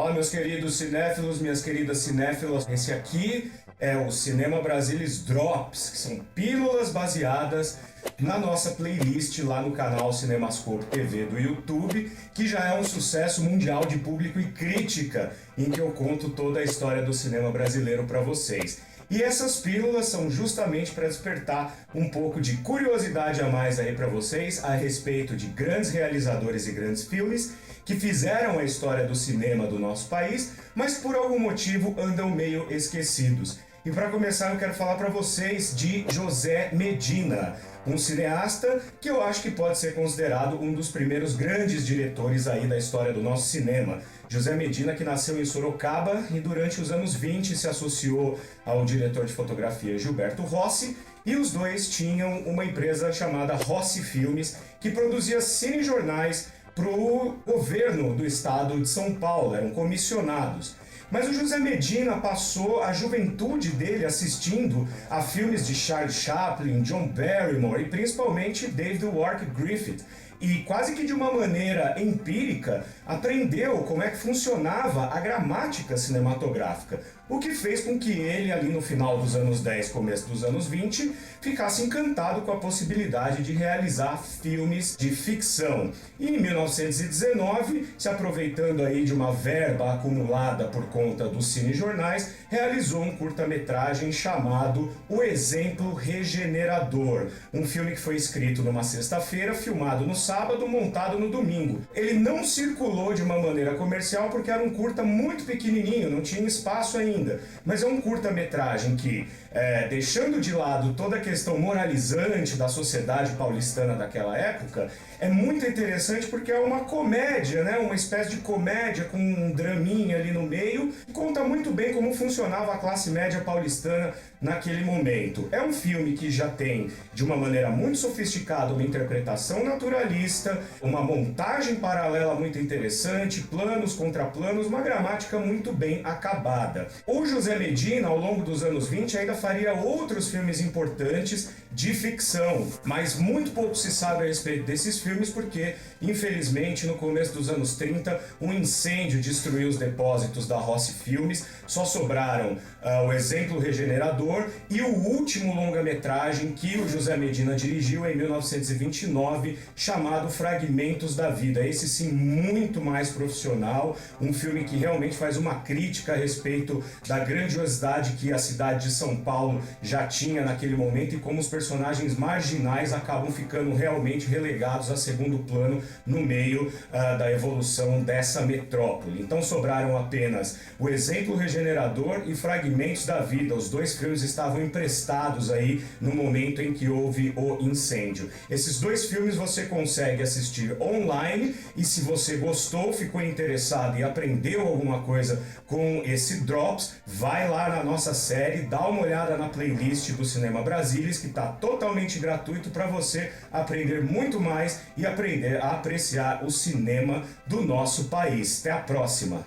Fala, meus queridos cinéfilos, minhas queridas cinéfilas. Esse aqui é o Cinema Brasilis Drops, que são pílulas baseadas na nossa playlist lá no canal Cinemascope TV do YouTube, que já é um sucesso mundial de público e crítica, em que eu conto toda a história do cinema brasileiro para vocês. E essas pílulas são justamente para despertar um pouco de curiosidade a mais aí para vocês a respeito de grandes realizadores e grandes filmes que fizeram a história do cinema do nosso país, mas por algum motivo andam meio esquecidos. E para começar eu quero falar para vocês de José Medina, um cineasta que eu acho que pode ser considerado um dos primeiros grandes diretores aí da história do nosso cinema. José Medina, que nasceu em Sorocaba e durante os anos 20 se associou ao diretor de fotografia Gilberto Rossi, e os dois tinham uma empresa chamada Rossi Filmes, que produzia cinejornais para o governo do estado de São Paulo, eram comissionados. Mas o José Medina passou a juventude dele assistindo a filmes de Charles Chaplin, John Barrymore e principalmente David Wark Griffith. E quase que de uma maneira empírica aprendeu como é que funcionava a gramática cinematográfica, o que fez com que ele, ali no final dos anos 10, começo dos anos 20, ficasse encantado com a possibilidade de realizar filmes de ficção. E em 1919, se aproveitando aí de uma verba acumulada por conta dos cinejornais, realizou um curta-metragem chamado O Exemplo Regenerador, um filme que foi escrito numa sexta-feira, filmado no sábado, montado no domingo. Ele não circulou de uma maneira comercial porque era um curta muito pequenininho, não tinha espaço ainda, mas é um curta-metragem que, deixando de lado toda a questão moralizante da sociedade paulistana daquela época, é muito interessante porque é uma comédia, né? Uma espécie de comédia com um draminha ali no meio, e conta muito bem como funcionava a classe média paulistana naquele momento. É um filme que já tem, de uma maneira muito sofisticada, uma interpretação naturalista, uma montagem paralela muito interessante, planos, contraplanos, uma gramática muito bem acabada. O José Medina, ao longo dos anos 20, ainda faria outros filmes importantes de ficção, mas muito pouco se sabe a respeito desses filmes porque, infelizmente, no começo dos anos 30, um incêndio destruiu os depósitos da Rossi Filmes, só sobraram O Exemplo Regenerador e o último longa-metragem que o José Medina dirigiu em 1929, chamado Fragmentos da Vida. Esse sim muito mais profissional, um filme que realmente faz uma crítica a respeito da grandiosidade que a cidade de São Paulo já tinha naquele momento e como os personagens marginais acabam ficando realmente relegados a segundo plano no meio da evolução dessa metrópole. Então sobraram apenas O Exemplo Regenerador e Fragmentos da Vida. Os dois filmes estavam emprestados aí no momento em que houve o incêndio. Esses dois filmes você consegue assistir online e se você gostou, ficou interessado e aprendeu alguma coisa com esse Drops, vai lá na nossa série, dá uma olhada na playlist do Cinema Brasilis, que está totalmente gratuito para você aprender muito mais e aprender a apreciar o cinema do nosso país. Até a próxima!